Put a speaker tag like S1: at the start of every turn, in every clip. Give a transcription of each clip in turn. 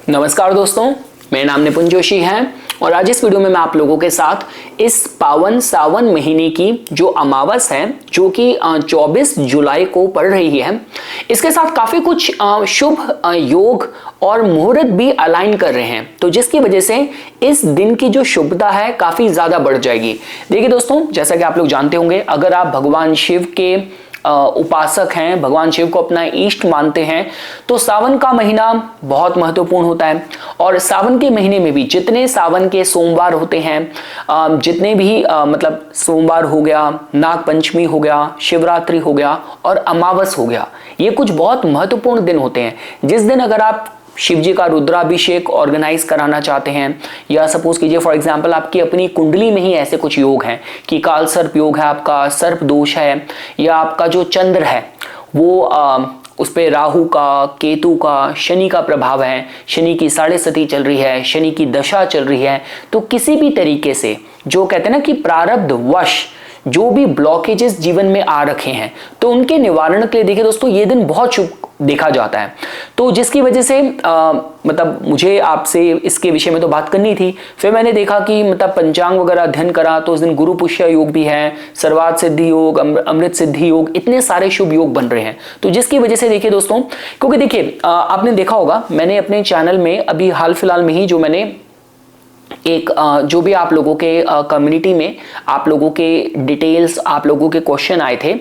S1: नमस्कार दोस्तों, मेरा नाम निपुण जोशी है और आज इस वीडियो में मैं आप लोगों के साथ इस पावन सावन महीने की जो अमावस है जो कि 24 जुलाई को पड़ रही है, इसके साथ काफ़ी कुछ शुभ योग और मुहूर्त भी अलाइन कर रहे हैं, तो जिसकी वजह से इस दिन की जो शुभता है काफ़ी ज़्यादा बढ़ जाएगी। देखिए दोस्तों, जैसा कि आप लोग जानते होंगे, अगर आप भगवान शिव के उपासक हैं, भगवान शिव को अपना इष्ट मानते हैं, तो सावन का महीना बहुत महत्वपूर्ण होता है। और सावन के महीने में भी जितने सावन के सोमवार होते हैं, जितने भी मतलब सोमवार हो गया, नाग पंचमी हो गया, शिवरात्रि हो गया और अमावस हो गया, ये कुछ बहुत महत्वपूर्ण दिन होते हैं। जिस दिन अगर आप शिव जी का रुद्राभिषेक ऑर्गेनाइज कराना चाहते हैं, या सपोज कीजिए फॉर एग्जांपल आपकी अपनी कुंडली में ही ऐसे कुछ योग हैं कि काल सर्प योग है, आपका सर्प दोष है, या आपका जो चंद्र है वो उस पे राहु का, केतु का, शनि का प्रभाव है, शनि की 7.5 चल रही है, शनि की दशा चल रही है, तो किसी भी तरीके से जो कहते हैं ना कि प्रारब्ध वश जो भी ब्लॉकेजेस जीवन में आ रखे हैं, तो उनके निवारण के लिए देखिए दोस्तों ये दिन बहुत शुभ देखा जाता है। तो जिसकी वजह से मतलब मुझे आपसे इसके विषय में तो बात करनी थी। फिर मैंने देखा कि मतलब पंचांग वगैरह अध्ययन करा, तो उस दिन गुरु पुष्य योग भी है, सर्वार्थ सिद्धि योग, अमृत सिद्धि योग, इतने सारे शुभ योग बन रहे हैं। तो जिसकी वजह से देखिए दोस्तों, क्योंकि देखिए आपने देखा होगा मैंने अपने चैनल में अभी हाल फिलहाल में ही जो मैंने एक जो भी आप लोगों के कम्युनिटी में आप लोगों के डिटेल्स, आप लोगों के क्वेश्चन आए थे,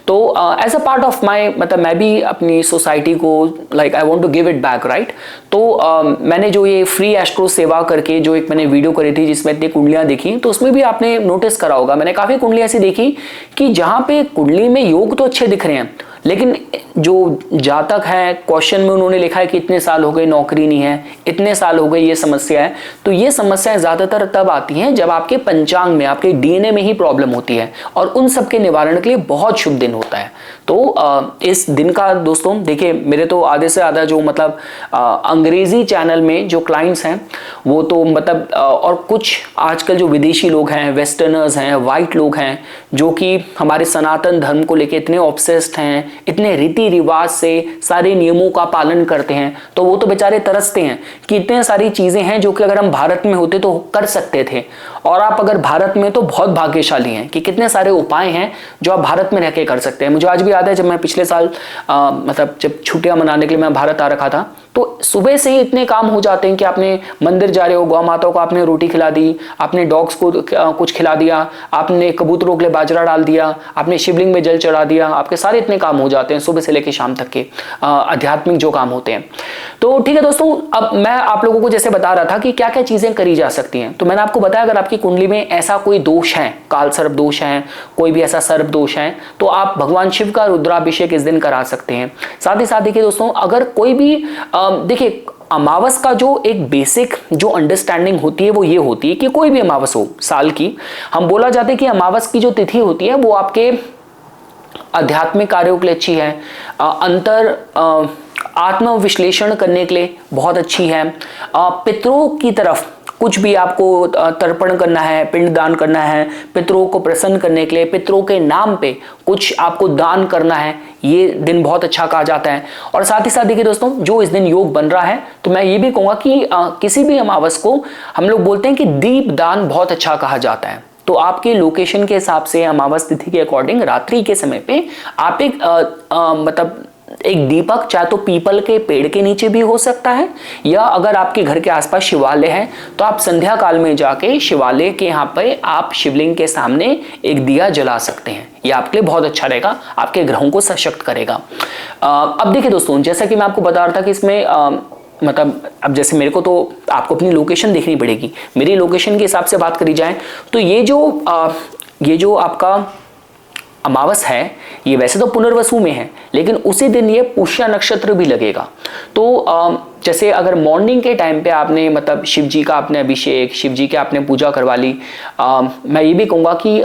S1: तो as a part of my मतलब मैं भी अपनी सोसाइटी को like I want to give it back, right. तो मैंने जो ये फ्री एस्ट्रो सेवा करके जो एक मैंने वीडियो करी थी जिसमें इतनी कुंडलियां देखी, तो उसमें भी आपने नोटिस करा होगा मैंने काफ़ी कुंडलियां ऐसी देखी कि जहाँ पे कुंडली में योग तो अच्छे दिख रहे हैं, लेकिन जो जातक है क्वेश्चन में उन्होंने लिखा है कि इतने साल हो गए नौकरी नहीं है, इतने साल हो गए ये समस्या है। तो ये समस्याएं ज्यादातर तब आती हैं जब आपके पंचांग में, आपके डीएनए में ही प्रॉब्लम होती है, और उन सब के निवारण के लिए बहुत शुभ दिन होता है। तो इस दिन का दोस्तों देखिए, मेरे तो आधे से आधा जो मतलब अंग्रेजी चैनल में जो क्लाइंट्स हैं वो तो मतलब और कुछ आजकल जो विदेशी लोग हैं, वेस्टर्नर्स हैं, वाइट लोग हैं, जो कि हमारे सनातन धर्म को लेकर इतने ऑब्सेस्ड हैं, इतने रीति रिवाज से सारे नियमों का पालन करते हैं, तो वो तो बेचारे तरसते हैं कि इतने सारी चीजें हैं जो कि अगर हम भारत में होते तो कर सकते थे, और आप अगर भारत में तो बहुत भाग्यशाली हैं कि कितने सारे उपाय हैं जो आप भारत में रह के कर सकते हैं। मुझे आज भी याद है जब मैं पिछले साल मतलब जब छुट्टियां मनाने के लिए मैं भारत आ रखा था, तो सुबह से ही इतने काम हो जाते हैं कि आपने मंदिर जा रहे हो, गौ माताओं को आपने रोटी खिला दी, आपने डॉग्स को कुछ खिला दिया, आपने कबूतरों के लिए बाजरा डाल दिया, आपने शिवलिंग में जल चढ़ा दिया, आपके सारे इतने काम हो जाते हैं सुबह से लेकर शाम तक के आध्यात्मिक जो काम होते हैं। तो ठीक है दोस्तों, अब मैं आप लोगों को जैसे बता रहा था कि क्या क्या चीजें करी जा सकती हैं, तो मैंने आपको बताया अगर आपकी कुंडली में ऐसा कोई दोष है, काल सर्प दोष है, कोई भी ऐसा सर्प दोष है, तो आप भगवान शिव का रुद्राभिषेक इस दिन करा सकते हैं। साथ ही साथ देखिए दोस्तों, अगर कोई भी देखिए अमावस का जो एक बेसिक जो अंडरस्टैंडिंग होती है वो ये होती है कि कोई भी अमावस हो साल की, हम बोला जाता है कि अमावस की जो तिथि होती है वो आपके आध्यात्मिक कार्यों के लिए अच्छी है, अंतर आत्म विश्लेषण करने के लिए बहुत अच्छी है, पितरों की तरफ कुछ भी आपको तर्पण करना है, पिंडदान करना है, पितरों को प्रसन्न करने के लिए, पितरों के नाम पे कुछ आपको दान करना है, ये दिन बहुत अच्छा कहा जाता है। और साथ ही साथ देखिए दोस्तों, जो इस दिन योग बन रहा है, तो मैं ये भी कहूँगा कि किसी भी अमावस को हम लोग बोलते हैं कि दीप दान बहुत अच्छा कहा जाता है। तो आपके लोकेशन के हिसाब से अमावस तिथि के अकॉर्डिंग रात्रि के समय पे आप एक मतलब एक दीपक चाहे तो पीपल के पेड़ के नीचे भी हो सकता है, या अगर आपके घर के आसपास शिवालय है तो आप संध्या काल में जाके शिवालय के यहाँ पे आप शिवलिंग के सामने एक दिया जला सकते हैं। ये आपके लिए बहुत अच्छा रहेगा, आपके ग्रहों को सशक्त करेगा। अब देखिए दोस्तों, जैसा कि मैं आपको बता रहा था कि इसमें मतलब अब जैसे मेरे को तो आपको अपनी लोकेशन देखनी पड़ेगी, मेरी लोकेशन के हिसाब से बात करी जाए तो ये जो आपका अमावस है ये वैसे तो पुनर्वसु में है, लेकिन उसी दिन ये पुष्य नक्षत्र भी लगेगा। तो जैसे अगर मॉर्निंग के टाइम पे आपने मतलब शिव जी का आपने अभिषेक, शिव जी के आपने पूजा करवा ली, मैं ये भी कहूँगा कि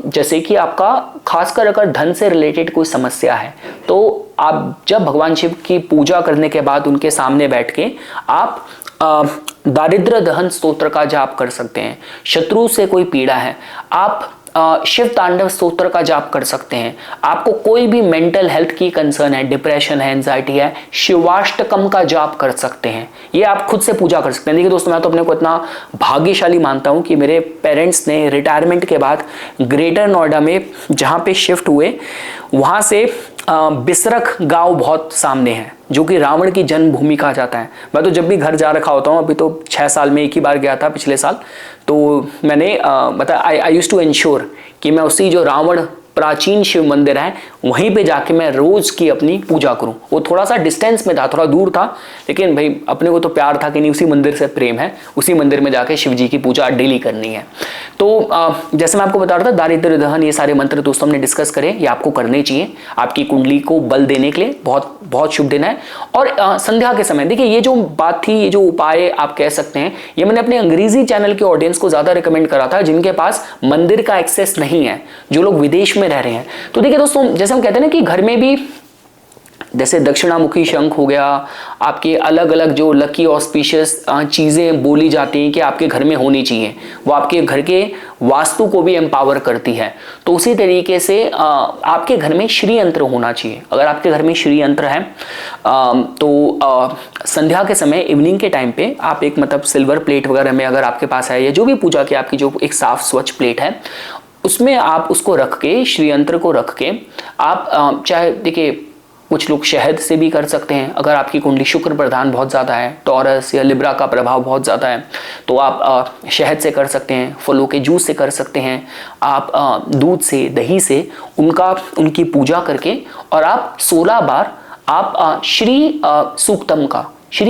S1: जैसे कि आपका खासकर अगर धन से रिलेटेड कोई समस्या है, तो आप जब भगवान शिव की पूजा करने के बाद उनके सामने बैठ के आप दारिद्र्य दहन स्तोत्र का जाप कर सकते हैं। शत्रु से कोई पीड़ा है, आप शिव तांडव स्तोत्र का जाप कर सकते हैं। आपको कोई भी मेंटल हेल्थ की कंसर्न है, डिप्रेशन है, एंजाइटी है, शिवाष्टकम का जाप कर सकते हैं। ये आप खुद से पूजा कर सकते हैं। देखिए दोस्तों, मैं तो अपने को इतना भाग्यशाली मानता हूं कि मेरे पेरेंट्स ने रिटायरमेंट के बाद ग्रेटर नोएडा में जहां पे शिफ्ट हुए, वहां से बिसरख गांव बहुत सामने है, जो कि रावण की जन्मभूमि कहा जाता है। मैं तो जब भी घर जा रखा होता हूँ, अभी तो 6 साल में एक ही बार गया था पिछले साल, तो मैंने मतलब आई यूज्ड टू इंश्योर कि मैं उसी जो रावण प्राचीन शिव मंदिर है वहीं पे जाके मैं रोज की अपनी पूजा करूं। वो थोड़ा सा डिस्टेंस में था, थोड़ा दूर था, लेकिन भाई अपने को तो प्यार था कि नहीं, उसी मंदिर से प्रेम है, उसी मंदिर में जाके शिव जी की पूजा डेली करनी है। तो जैसे मैं आपको बता रहा था, दारिद्र्य दहन, ये सारे मंत्र दोस्तों हमने डिस्कस करे, ये आपको करने चाहिए आपकी कुंडली को बल देने के लिए। बहुत बहुत शुभ दिन है। और संध्या के समय देखिए, ये जो बात थी, ये जो उपाय आप कह सकते हैं, ये मैंने अपने अंग्रेजी चैनल के ऑडियंस को ज्यादा रिकमेंड करा था, जिनके पास मंदिर का एक्सेस नहीं है, जो लोग विदेश में रह रहे हैं। तो देखिए दोस्तों, जैसे हम कहते हैं ना कि घर में भी जैसे दक्षिणामुखी शंख हो गया, आपके अलग अलग जो लकी ऑस्पिशियस चीजें बोली जाती हैं कि आपके घर में होनी चाहिए, वो आपके घर के वास्तु को भी एम्पावर करती है। तो उसी तरीके से आपके घर में श्री यंत्र होना चाहिए। अगर आपके घर में श्री यंत्र है तो संध्या के समय, इवनिंग के टाइम पे आप एक मतलब सिल्वर प्लेट वगैरह में अगर आपके पास है, या जो भी पूजा की आपकी जो एक साफ स्वच्छ प्लेट है, उसमें आप उसको रख के, श्री यंत्र को रख के आप चाहे देखिए कुछ लोग शहद से भी कर सकते हैं। अगर आपकी कुंडली शुक्र प्रधान बहुत ज़्यादा है, टॉरस या लिब्रा का प्रभाव बहुत ज़्यादा है, तो आप शहद से कर सकते हैं, फलों के जूस से कर सकते हैं, आप दूध से, दही से उनकी पूजा करके, और आप 16 बार आप श्री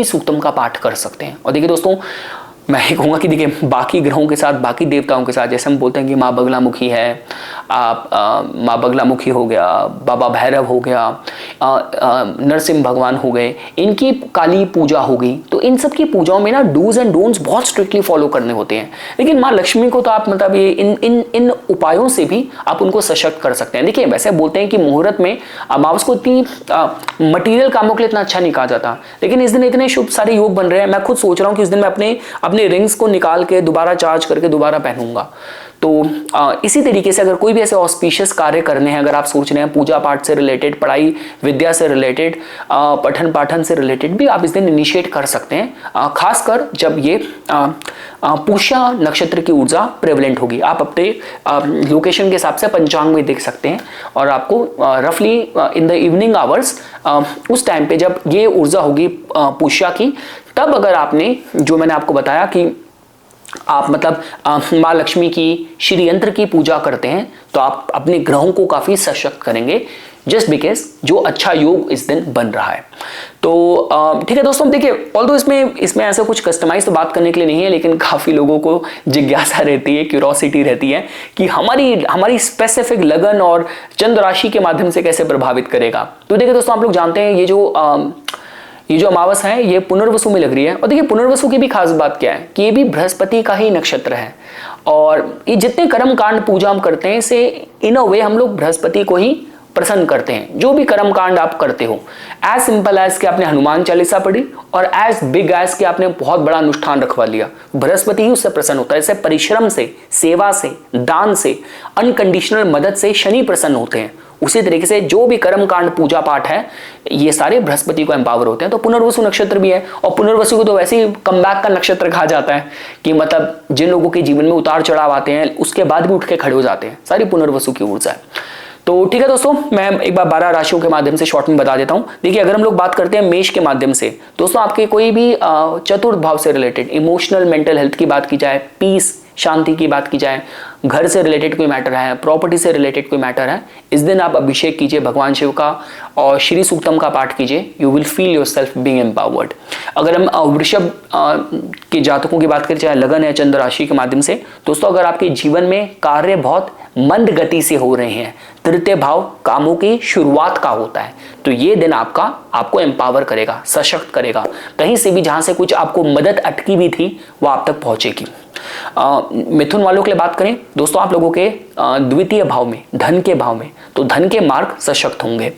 S1: सूक्तम का पाठ कर सकते हैं। और देखिए दोस्तों, मैं ये कहूँगा कि देखिए बाकी ग्रहों के साथ, बाकी देवताओं के साथ, जैसे हम बोलते हैं कि माँ बगलामुखी है, आप माँ बगलामुखी हो गया, बाबा भैरव हो गया, नरसिंह भगवान हो गए, इनकी काली पूजा हो गई, तो इन सब की पूजाओं में ना डूज एंड डोंट्स बहुत स्ट्रिक्टली फॉलो करने होते हैं। लेकिन माँ लक्ष्मी को तो आप मतलब ये इन उपायों से भी आप उनको सशक्त कर सकते हैं। देखिए वैसे बोलते हैं कि मुहूर्त में अमावस को इतनी मटीरियल कामों के लिए इतना अच्छा नहीं कहा जाता, लेकिन इस दिन इतने शुभ सारे योग बन रहे हैं। मैं खुद सोच रहा हूँ कि इस दिन मैं अपने रिंग्स को निकाल के दोबारा चार्ज करके दोबारा पहनूंगा। तो इसी तरीके से अगर कोई भी ऐसे ऑस्पिशियस कार्य करने हैं, अगर आप सोच रहे हैं पूजा पाठ से रिलेटेड, पढ़ाई विद्या से रिलेटेड, पठन पाठन से रिलेटेड भी आप इस दिन इनिशिएट कर सकते हैं, खासकर जब ये पुष्य नक्षत्र की ऊर्जा प्रेवलेंट होगी। आप अपने लोकेशन के हिसाब से पंचांग में देख सकते हैं, और आपको रफली इन द इवनिंग आवर्स उस टाइम पे जब ये ऊर्जा होगी पुष्य की, तब अगर आपने जो मैंने आपको बताया कि आप मतलब माँ लक्ष्मी की श्री यंत्र की पूजा करते हैं, तो आप अपने ग्रहों को काफी सशक्त करेंगे, जस्ट बिकॉज जो अच्छा योग इस दिन बन रहा है। तो ठीक है दोस्तों, देखिए ऑल्दो इसमें ऐसा कुछ कस्टमाइज तो बात करने के लिए नहीं है, लेकिन काफी लोगों को जिज्ञासा रहती है, क्यूरोसिटी रहती है कि हमारी स्पेसिफिक लगन और चंद्र राशि के माध्यम से कैसे प्रभावित करेगा। तो देखिए दोस्तों, आप लोग जानते हैं ये जो अमावस है ये पुनर्वसु में लग रही है। और देखिए पुनर्वसु की भी खास बात क्या है कि ये भी बृहस्पति का ही नक्षत्र है, और ये जितने कर्म कांड पूजा हम करते हैं, इसे इन अ वे हम लोग बृहस्पति को ही प्रसन्न करते हैं। जो भी कर्म कांड आप करते हो, एज सिंपल एज कि आपने हनुमान चालीसा पढ़ी, और एज बिग एज कि आपने बहुत बड़ा अनुष्ठान रखवा लिया, बृहस्पति ही उससे प्रसन्न होता है। जैसे परिश्रम से, सेवा से, दान से, अनकंडीशनल मदद से शनि प्रसन्न होते हैं, उसी तरीके से जो भी कर्म कांड पूजा पाठ है, ये सारे बृहस्पति को एम्पावर होते हैं। तो पुनर्वसु नक्षत्र भी है, और पुनर्वसु को तो वैसे ही कमबैक का नक्षत्र कहा जाता है कि मतलब जिन लोगों के जीवन में उतार चढ़ाव आते हैं, उसके बाद भी उठ के खड़े हो जाते हैं, सारी पुनर्वसु की ऊर्जा है। तो ठीक है दोस्तों, मैं एक बार 12 राशियों के माध्यम से शॉर्ट में बता देता हूं। देखिए अगर हम लोग बात करते हैं मेष के माध्यम से, दोस्तों आपके कोई भी चतुर्थ भाव से रिलेटेड इमोशनल मेंटल हेल्थ की बात की जाए, पीस शांति की बात की जाए, घर से रिलेटेड कोई मैटर है, प्रॉपर्टी से रिलेटेड कोई मैटर है, इस दिन आप अभिषेक कीजिए भगवान शिव का और श्री सूक्तम का पाठ कीजिए। You will feel your self being empowered. अगर हम वृषभ के जातकों की बात करें, चाहे लगन है चंद्र राशि के माध्यम से, दोस्तों अगर आपके जीवन में कार्य बहुत मंद गति से हो रहे हैं, तृतीय भाव कामों की शुरुआत का होता है। तो ये दिन आपको एम्पावर करेगा, सशक्त करेगा। कहीं से भी जहां से कुछ आपको मदद अटकी भी थी वो आप तक पहुंचेगी। मिथुन वालों के लिए बात करें दोस्तों, आप लोगों के द्वितीय भाव में, धन के भाव में, तो धन के मार्ग सशक्त होंगे।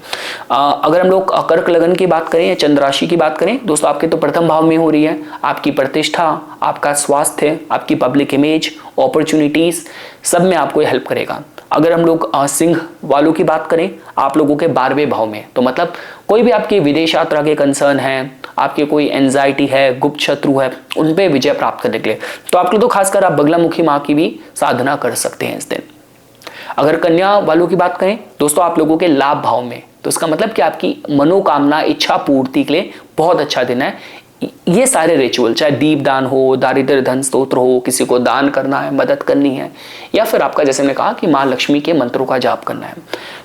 S1: अगर हम लोग कर्क लगन की बात करें या चंद्र राशि की बात करें दोस्तों, आपके तो प्रथम भाव में हो रही है। आपकी प्रतिष्ठा, आपका स्वास्थ्य, आपकी पब्लिक इमेज, अपॉर्चुनिटीज, सब में आपको हेल्प करेगा। अगर हम लोग सिंह वालों की बात करें, आप लोगों के 12वें भाव में, तो मतलब कोई भी आपकी विदेश यात्रा के कंसर्न है, आपके कोई एंजाइटी है, गुप्त शत्रु है, उन पे विजय प्राप्त करने के लिए तो आप लोग तो खासकर आप बगलामुखी माँ की भी साधना कर सकते हैं इस दिन। अगर कन्या वालों की बात करें दोस्तों, आप लोगों के लाभ भाव में, तो इसका मतलब कि आपकी मनोकामना, इच्छा पूर्ति के लिए बहुत अच्छा दिन है। ये सारे रिचुअल, चाहे दीप दान हो, दारिद्र्य धन स्तोत्र हो, किसी को दान करना है, मदद करनी है, या फिर आपका जैसे मैंने कहा कि माँ लक्ष्मी के मंत्रों का जाप करना है।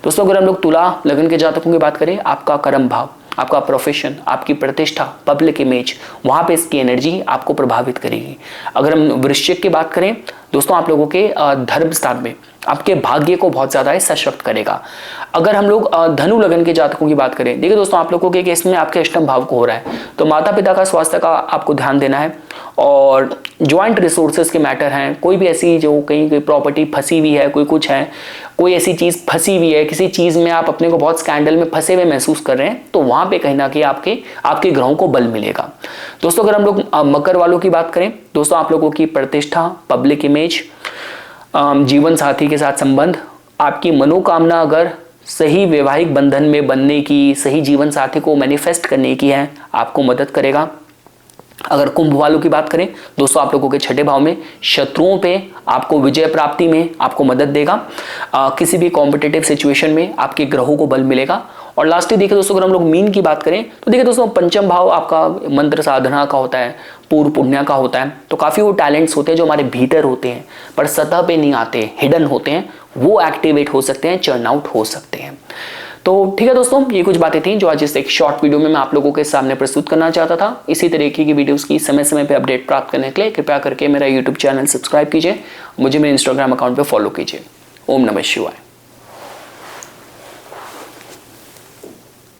S1: दोस्तों अगर हम लोग तुला लगन के जातकों की बात करें, आपका कर्म भाव, आपका प्रोफेशन, आपकी प्रतिष्ठा, पब्लिक इमेज, वहां पे इसकी एनर्जी आपको प्रभावित करेगी। अगर हम वृश्चिक की बात करें दोस्तों, आप लोगों के धर्म स्थान में आपके भाग्य को बहुत ज्यादा सशक्त करेगा। अगर हम लोग धनु लगन के जातकों की बात करें, देखिए दोस्तों आप लोगों के केस में आपके अष्टम भाव को हो रहा है, तो माता पिता का स्वास्थ्य का आपको ध्यान देना है। और ज्वाइंट रिसोर्सेज के मैटर हैं, कोई भी ऐसी जो कहीं कोई प्रॉपर्टी फंसी हुई है, कोई कुछ है, कोई ऐसी चीज फंसी हुई है, किसी चीज में आप अपने को बहुत स्कैंडल में फंसे हुए महसूस कर रहे हैं, तो वहां पे कहीं ना कहीं आपके ग्रहों को बल मिलेगा। दोस्तों अगर हम लोग मकर वालों की बात करें दोस्तों, आप लोगों की प्रतिष्ठा, पब्लिक इमेज, जीवन साथी के साथ संबंध, आपकी मनोकामना अगर सही वैवाहिक बंधन में बनने की, सही जीवन साथी को मैनिफेस्ट करने की है, आपको मदद करेगा। अगर कुंभ वालों की बात करें दोस्तों, आप लोगों के छठे भाव में शत्रुओं पे आपको विजय प्राप्ति में आपको मदद देगा। किसी भी कॉम्पिटिटिव सिचुएशन में आपके ग्रहों को बल मिलेगा। और लास्टली देखिए दोस्तों, अगर हम लोग मीन की बात करें तो देखिए दोस्तों, पंचम भाव आपका मंत्र साधना का होता है, पूर्व पुण्य का होता है। तो काफी वो टैलेंट्स होते हैं जो हमारे भीतर होते हैं पर सतह पे नहीं आते, हिडन होते हैं, वो एक्टिवेट हो सकते हैं, चर्न आउट हो सकते हैं। तो ठीक है दोस्तों, ये कुछ बातें थी जो आज इस एक शॉर्ट वीडियो में मैं आप लोगों के सामने प्रस्तुत करना चाहता था। इसी तरीके की वीडियोस की समय समय पे अपडेट प्राप्त करने के लिए कृपया करके मेरा यूट्यूब चैनल सब्सक्राइब कीजिए, मुझे मेरे इंस्टाग्राम अकाउंट पे फॉलो कीजिए। ओम नमः शिवाय।